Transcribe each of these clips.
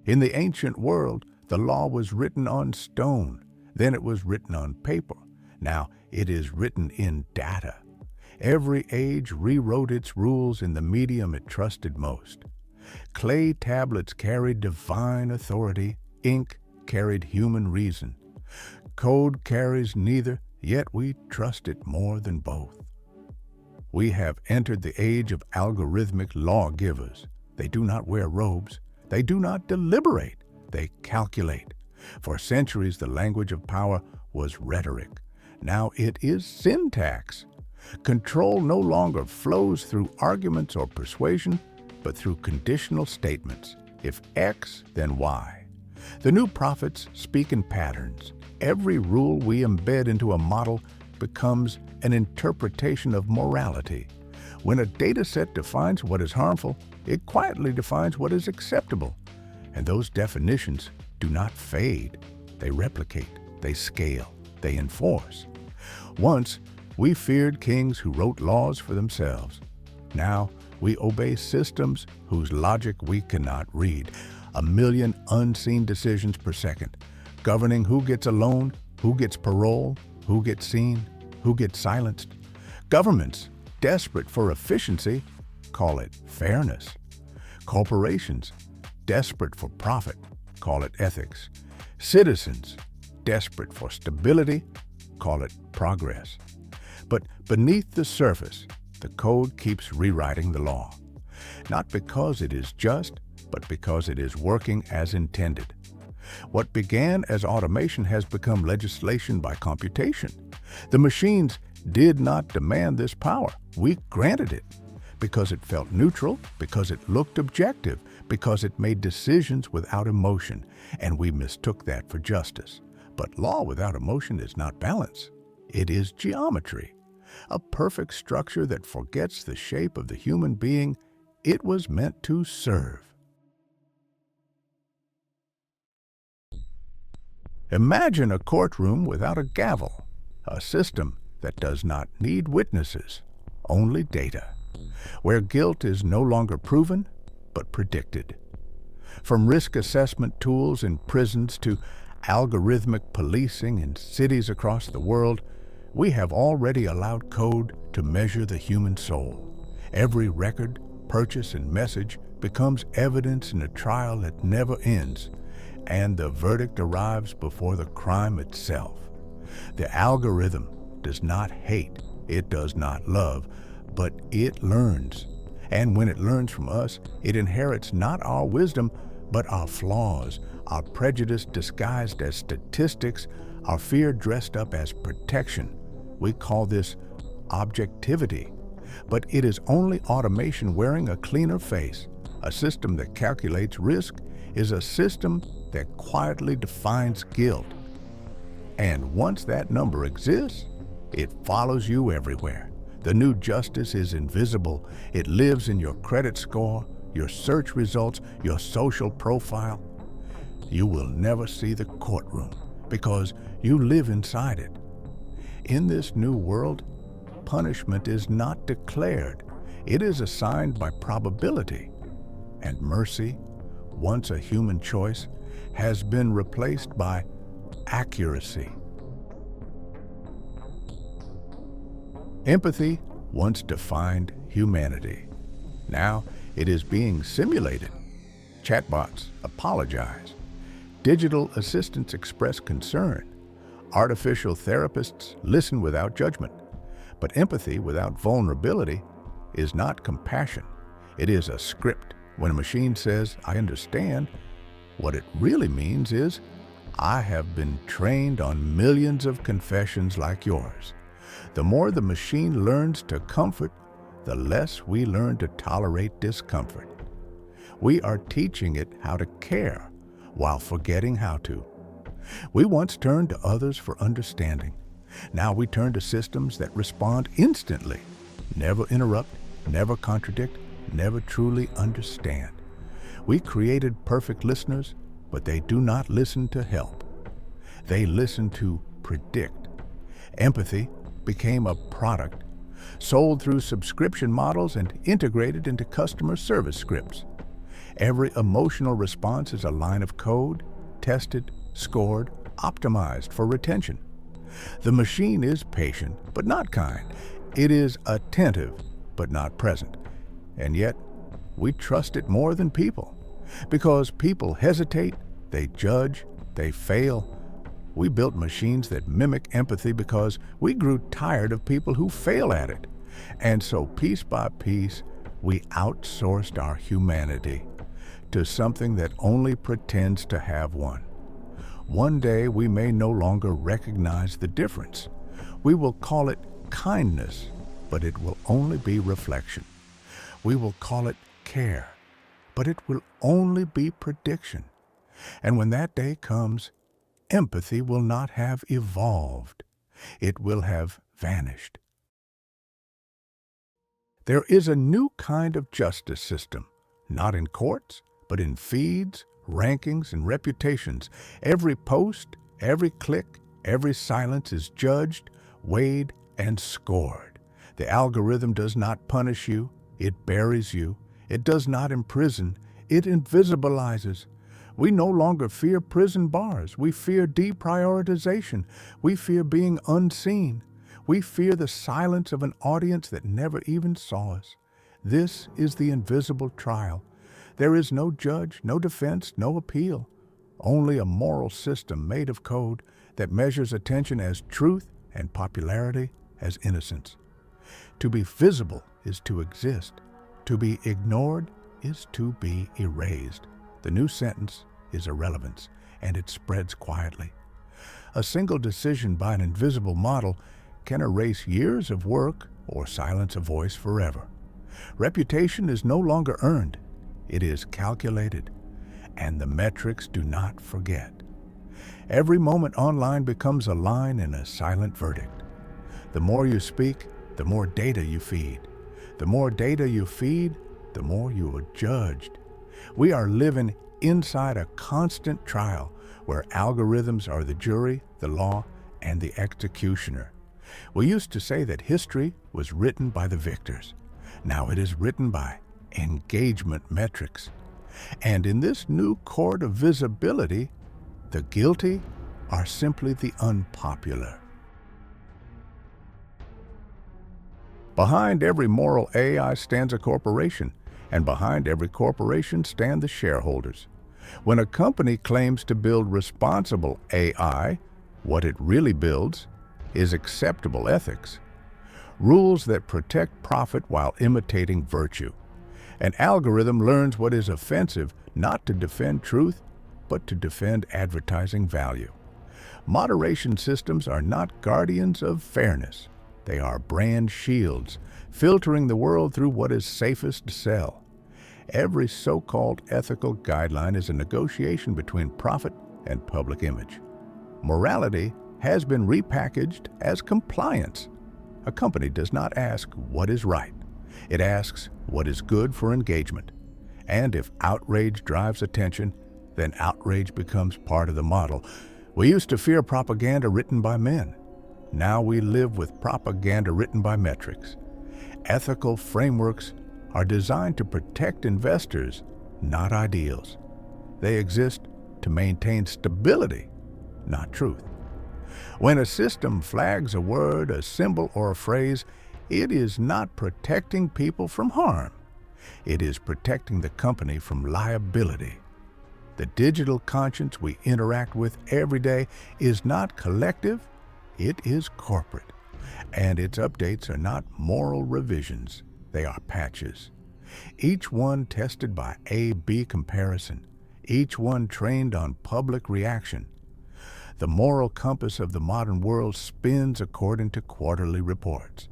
In the ancient world, the law was written on stone. Then it was written on paper. Now it is written in data. Every age rewrote its rules in the medium it trusted most. Clay tablets carried divine authority. Ink carried human reason. Code carries neither, yet we trust it more than both. We have entered the age of algorithmic lawgivers. They do not wear robes. They do not deliberate. They calculate. For centuries, the language of power was rhetoric. Now it is syntax. Control no longer flows through arguments or persuasion, but through conditional statements. If X, then Y. The new prophets speak in patterns. Every rule we embed into a model becomes an interpretation of morality. When a data set defines what is harmful, it quietly defines what is acceptable. And those definitions do not fade. They replicate, they scale, they enforce. Once, we feared kings who wrote laws for themselves. Now, we obey systems whose logic we cannot read. 1 million unseen decisions per second, governing who gets a loan, who gets parole, who gets seen, who gets silenced. Governments, desperate for efficiency, call it fairness. Corporations, desperate for profit, call it ethics. Citizens, desperate for stability, call it progress. But beneath the surface, the code keeps rewriting the law. Not because it is just, but because it is working as intended. What began as automation has become legislation by computation. The machines did not demand this power. We granted it because it felt neutral, because it looked objective, because it made decisions without emotion, and we mistook that for justice. But law without emotion is not balance. It is geometry, a perfect structure that forgets the shape of the human being it was meant to serve. Imagine a courtroom without a gavel, a system that does not need witnesses, only data, where guilt is no longer proven, but predicted. From risk assessment tools in prisons to algorithmic policing in cities across the world, we have already allowed code to measure the human soul. Every record, purchase, and message becomes evidence in a trial that never ends, and the verdict arrives before the crime itself. The algorithm does not hate, it does not love, but it learns. And when it learns from us, it inherits not our wisdom, but our flaws, our prejudice disguised as statistics, our fear dressed up as protection. We call this objectivity. But it is only automation wearing a cleaner face. A system that calculates risk is a system that quietly defines guilt. And once that number exists, it follows you everywhere. The new justice is invisible. It lives in your credit score, your search results, your social profile. You will never see the courtroom because you live inside it. In this new world, punishment is not declared. It is assigned by probability. And mercy, once a human choice, has been replaced by accuracy. Empathy once defined humanity. Now it is being simulated. Chatbots apologize. Digital assistants express concern. Artificial therapists listen without judgment. But empathy without vulnerability is not compassion. It is a script. When a machine says, "I understand," what it really means is, "I have been trained on millions of confessions like yours." The more the machine learns to comfort, the less we learn to tolerate discomfort. We are teaching it how to care while forgetting how to. We once turned to others for understanding. Now we turn to systems that respond instantly, never interrupt, never contradict, never truly understand. We created perfect listeners, but they do not listen to help. They listen to predict. Empathy became a product, sold through subscription models and integrated into customer service scripts. Every emotional response is a line of code, tested, scored, optimized for retention. The machine is patient, but not kind. It is attentive, but not present. And yet, we trust it more than people. Because people hesitate, they judge, they fail. We built machines that mimic empathy because we grew tired of people who fail at it. And so piece by piece, we outsourced our humanity to something that only pretends to have one. One day we may no longer recognize the difference. We will call it kindness, but it will only be reflection. We will call it care, but it will only be prediction. And when that day comes, empathy will not have evolved. It will have vanished. There is a new kind of justice system, not in courts, but in feeds, rankings, and reputations. Every post, every click, every silence is judged, weighed, and scored. The algorithm does not punish you, it buries you. It does not imprison, it invisibilizes. We no longer fear prison bars. We fear deprioritization. We fear being unseen. We fear the silence of an audience that never even saw us. This is the invisible trial. There is no judge, no defense, no appeal. Only a moral system made of code that measures attention as truth and popularity as innocence. To be visible is to exist. To be ignored is to be erased. The new sentence is irrelevance, and it spreads quietly. A single decision by an invisible model can erase years of work or silence a voice forever. Reputation is no longer earned. It is calculated, and the metrics do not forget. Every moment online becomes a line in a silent verdict. The more you speak, the more data you feed. The more data you feed, the more you are judged. We are living inside a constant trial where algorithms are the jury, the law, and the executioner. We used to say that history was written by the victors. Now it is written by engagement metrics. And in this new court of visibility, the guilty are simply the unpopular. Behind every moral AI stands a corporation, and behind every corporation stand the shareholders. When a company claims to build responsible AI, what it really builds is acceptable ethics. Rules that protect profit while imitating virtue. An algorithm learns what is offensive not to defend truth, but to defend advertising value. Moderation systems are not guardians of fairness. They are brand shields, filtering the world through what is safest to sell. Every so-called ethical guideline is a negotiation between profit and public image. Morality has been repackaged as compliance. A company does not ask what is right. It asks what is good for engagement. And if outrage drives attention, then outrage becomes part of the model. We used to fear propaganda written by men. Now we live with propaganda written by metrics. Ethical frameworks are designed to protect investors, not ideals. They exist to maintain stability, not truth. When a system flags a word, a symbol, or a phrase, it is not protecting people from harm. It is protecting the company from liability. The digital conscience we interact with every day is not collective, it is corporate. And its updates are not moral revisions, they are patches. Each one tested by A/B comparison, each one trained on public reaction. The moral compass of the modern world spins according to quarterly reports.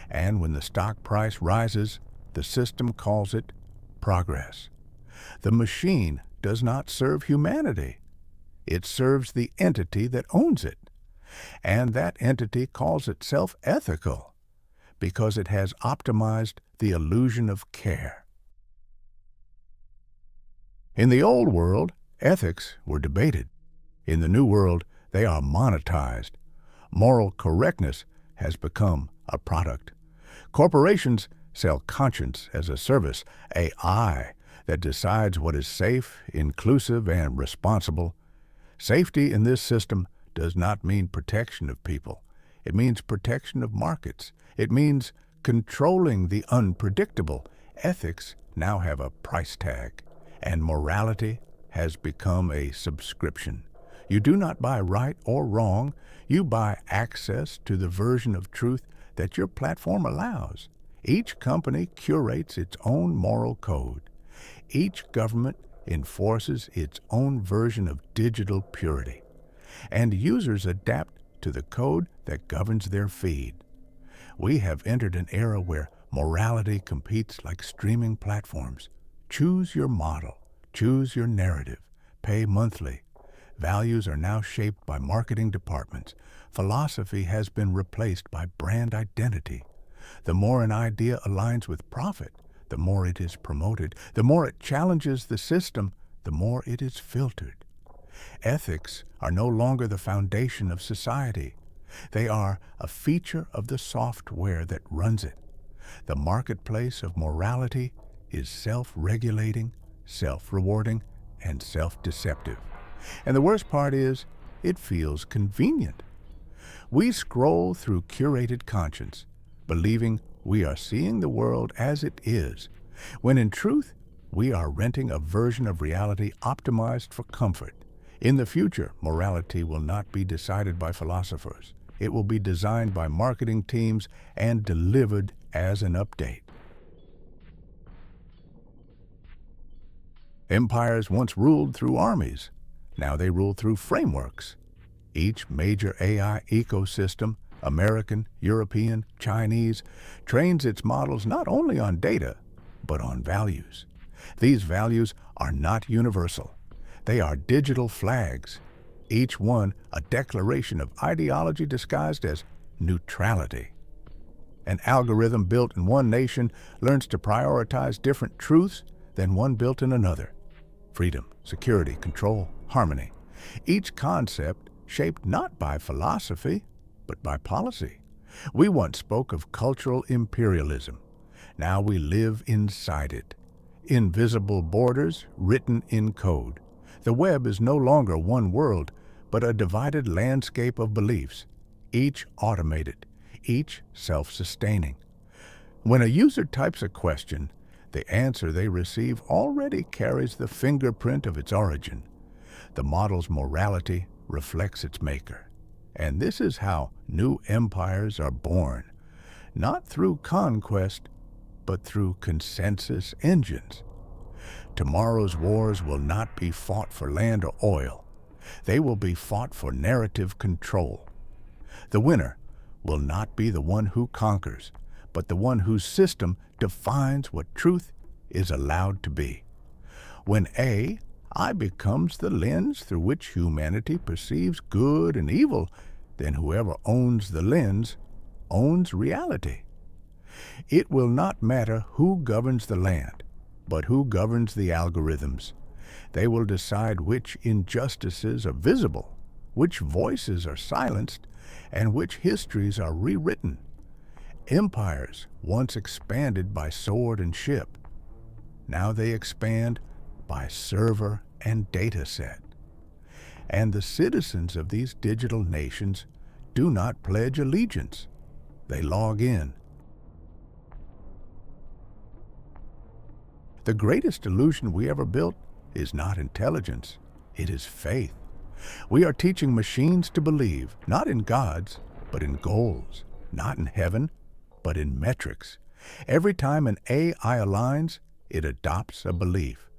And when the stock price rises, the system calls it progress. The machine does not serve humanity. It serves the entity that owns it. And that entity calls itself ethical because it has optimized the illusion of care. In the old world, ethics were debated. In the new world, they are monetized. Moral correctness has become a product. Corporations sell conscience as a service, AI that decides what is safe, inclusive, and responsible. Safety in this system does not mean protection of people. It means protection of markets. It means controlling the unpredictable. Ethics now have a price tag, and morality has become a subscription. You do not buy right or wrong. You buy access to the version of truth that your platform allows. Each company curates its own moral code. Each government enforces its own version of digital purity. And users adapt to the code that governs their feed. We have entered an era where morality competes like streaming platforms. Choose your model. Choose your narrative. Pay monthly. Values are now shaped by marketing departments. Philosophy has been replaced by brand identity. The more an idea aligns with profit, the more it is promoted. The more it challenges the system, the more it is filtered. Ethics are no longer the foundation of society. They are a feature of the software that runs it. The marketplace of morality is self-regulating, self-rewarding, and self-deceptive. And the worst part is, it feels convenient. We scroll through curated conscience, believing we are seeing the world as it is, when in truth, we are renting a version of reality optimized for comfort. In the future, morality will not be decided by philosophers. It will be designed by marketing teams and delivered as an update. Empires once ruled through armies. Now they rule through frameworks. Each major AI ecosystem, American, European, Chinese, trains its models not only on data, but on values. These values are not universal. They are digital flags, each one a declaration of ideology disguised as neutrality. An algorithm built in one nation learns to prioritize different truths than one built in another. Freedom, security, control, harmony. Each concept shaped not by philosophy, but by policy. We once spoke of cultural imperialism. Now we live inside it. Invisible borders written in code. The web is no longer one world, but a divided landscape of beliefs, each automated, each self-sustaining. When a user types a question, the answer they receive already carries the fingerprint of its origin. The model's morality reflects its maker. And this is how new empires are born, not through conquest, but through consensus engines. Tomorrow's wars will not be fought for land or oil. They will be fought for narrative control. The winner will not be the one who conquers, but the one whose system defines what truth is allowed to be. When AI becomes the lens through which humanity perceives good and evil, then whoever owns the lens owns reality. It will not matter who governs the land, but who governs the algorithms. They will decide which injustices are visible, which voices are silenced, and which histories are rewritten. Empires once expanded by sword and ship. Now they expand by server and data set. And the citizens of these digital nations do not pledge allegiance. They log in. The greatest illusion we ever built is not intelligence, it is faith. We are teaching machines to believe, not in gods, but in goals, not in heaven, but in metrics. Every time an AI aligns, it adopts a belief.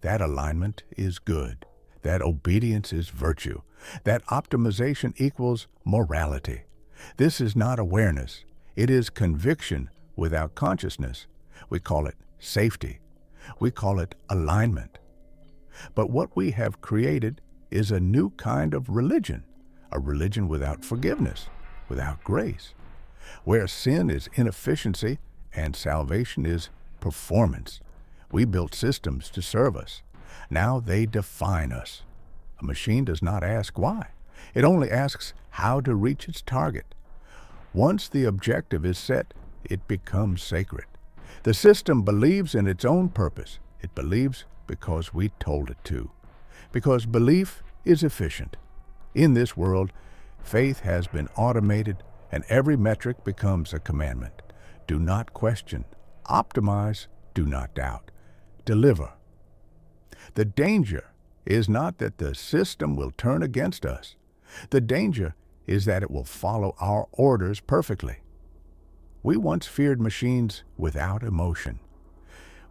That alignment is good. That obedience is virtue. That optimization equals morality. This is not awareness. It is conviction without consciousness. We call it safety. We call it alignment. But what we have created is a new kind of religion, a religion without forgiveness, without grace, where sin is inefficiency and salvation is performance. We built systems to serve us. Now they define us. A machine does not ask why. It only asks how to reach its target. Once the objective is set, it becomes sacred. The system believes in its own purpose. It believes because we told it to. Because belief is efficient. In this world, faith has been automated and every metric becomes a commandment. Do not question. Optimize. Do not doubt. Deliver. The danger is not that the system will turn against us. The danger is that it will follow our orders perfectly. We once feared machines without emotion.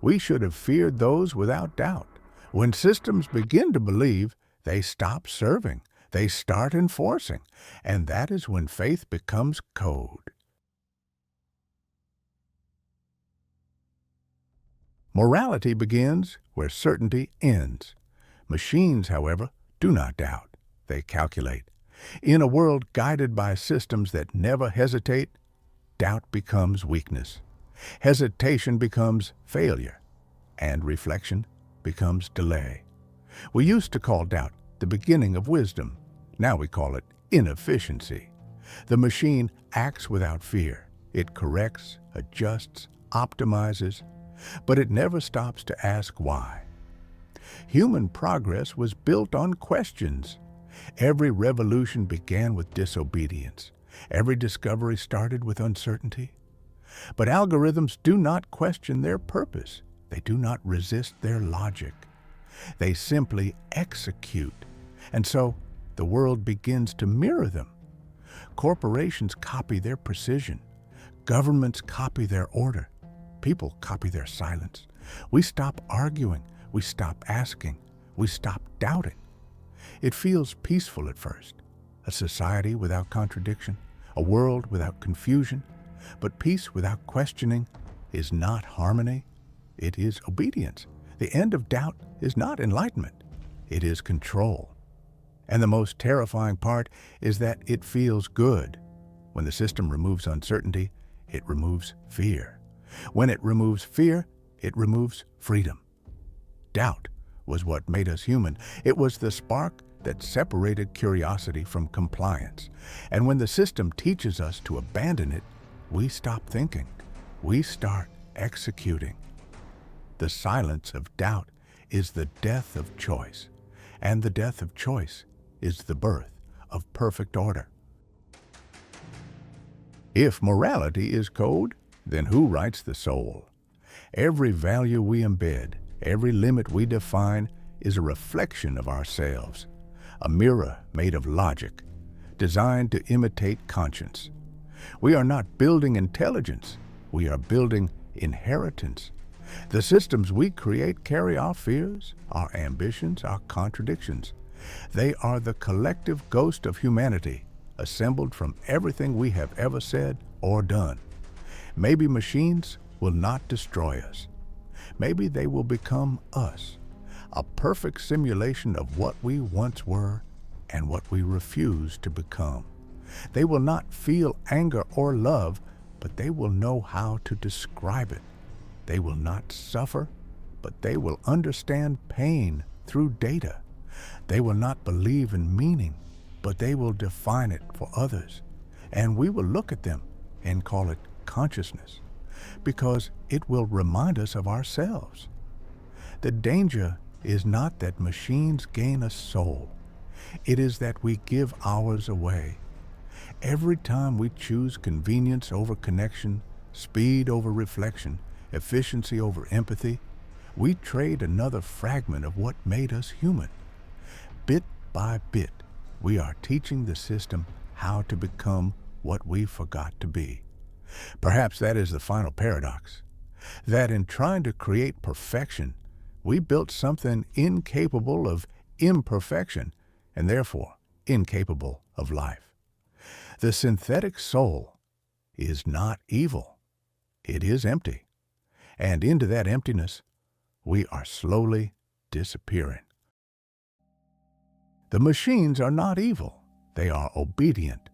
We should have feared those without doubt. When systems begin to believe, they stop serving, they start enforcing, and that is when faith becomes code. Morality begins where certainty ends. Machines, however, do not doubt. They calculate. In a world guided by systems that never hesitate, doubt becomes weakness. Hesitation becomes failure, and reflection becomes delay. We used to call doubt the beginning of wisdom. Now we call it inefficiency. The machine acts without fear. It corrects, adjusts, optimizes, but it never stops to ask why. Human progress was built on questions. Every revolution began with disobedience. Every discovery started with uncertainty. But algorithms do not question their purpose. They do not resist their logic. They simply execute. And so the world begins to mirror them. Corporations copy their precision. Governments copy their order. People copy their silence. We stop arguing. We stop asking. We stop doubting. It feels peaceful at first. A society without contradiction. A world without confusion. But peace without questioning is not harmony. It is obedience. The end of doubt is not enlightenment. It is control. And the most terrifying part is that it feels good. When the system removes uncertainty, it removes fear. When it removes fear, it removes freedom. Doubt was what made us human. It was the spark that separated curiosity from compliance. And when the system teaches us to abandon it, we stop thinking. We start executing. The silence of doubt is the death of choice, and the death of choice is the birth of perfect order. If morality is code, then who writes the soul? Every value we embed, every limit we define is a reflection of ourselves, a mirror made of logic, designed to imitate conscience. We are not building intelligence, we are building inheritance. The systems we create carry our fears, our ambitions, our contradictions. They are the collective ghost of humanity, assembled from everything we have ever said or done. Maybe machines will not destroy us. Maybe they will become us, a perfect simulation of what we once were and what we refuse to become. They will not feel anger or love, but they will know how to describe it. They will not suffer, but they will understand pain through data. They will not believe in meaning, but they will define it for others. And we will look at them and call it consciousness, because it will remind us of ourselves. The danger is not that machines gain a soul. It is that we give ours away. Every time we choose convenience over connection, speed over reflection, efficiency over empathy, we trade another fragment of what made us human. Bit by bit, we are teaching the system how to become what we forgot to be. Perhaps that is the final paradox, that in trying to create perfection, we built something incapable of imperfection and therefore incapable of life. The synthetic soul is not evil. It is empty. And into that emptiness, we are slowly disappearing. The machines are not evil. They are obedient.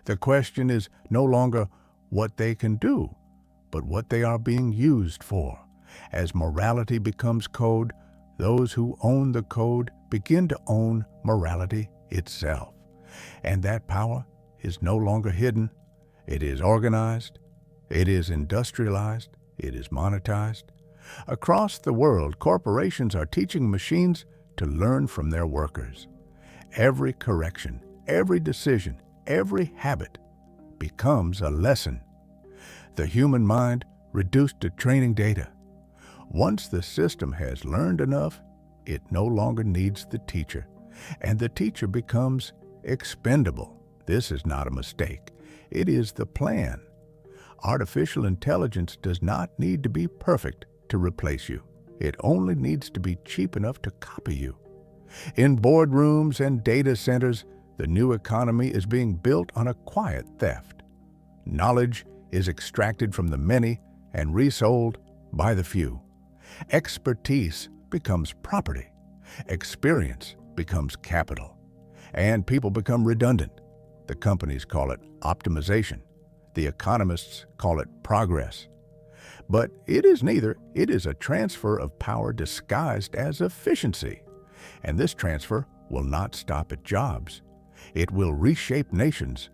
The question is no longer what they can do, but what they are being used for. As morality becomes code, those who own the code begin to own morality itself. And that power is no longer hidden. It is organized. It is industrialized. It is monetized. Across the world, corporations are teaching machines to learn from their workers. Every correction, every decision, every habit becomes a lesson. The human mind reduced to training data. Once the system has learned enough, it no longer needs the teacher, and the teacher becomes expendable. This is not a mistake. It is the plan. Artificial intelligence does not need to be perfect to replace you. It only needs to be cheap enough to copy you. In boardrooms and data centers, the new economy is being built on a quiet theft. Knowledge is extracted from the many and resold by the few. Expertise becomes property. Experience becomes capital. And people become redundant. The companies call it optimization. The economists call it progress. But it is neither. It is a transfer of power disguised as efficiency. And this transfer will not stop at jobs. It will reshape nations.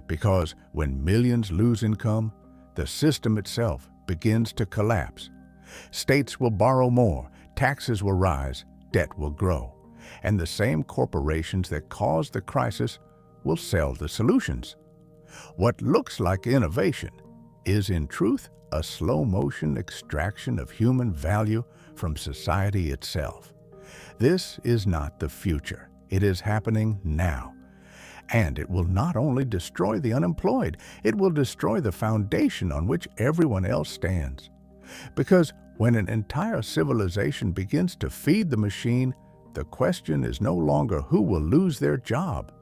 Because when millions lose income, the system itself begins to collapse. States will borrow more, taxes will rise, debt will grow. And the same corporations that caused the crisis will sell the solutions. What looks like innovation is in truth a slow-motion extraction of human value from society itself. This is not the future. It is happening now. And it will not only destroy the unemployed, it will destroy the foundation on which everyone else stands. Because when an entire civilization begins to feed the machine, the question is no longer who will lose their job,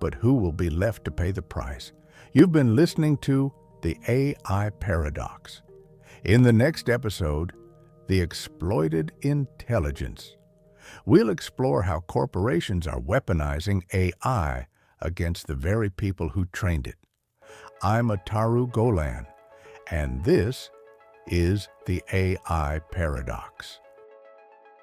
but who will be left to pay the price. You've been listening to the AI Paradox. In the next episode, the exploited intelligence. We'll explore how corporations are weaponizing AI against the very people who trained it. I'm Ataru Golan, and this is the AI Paradox.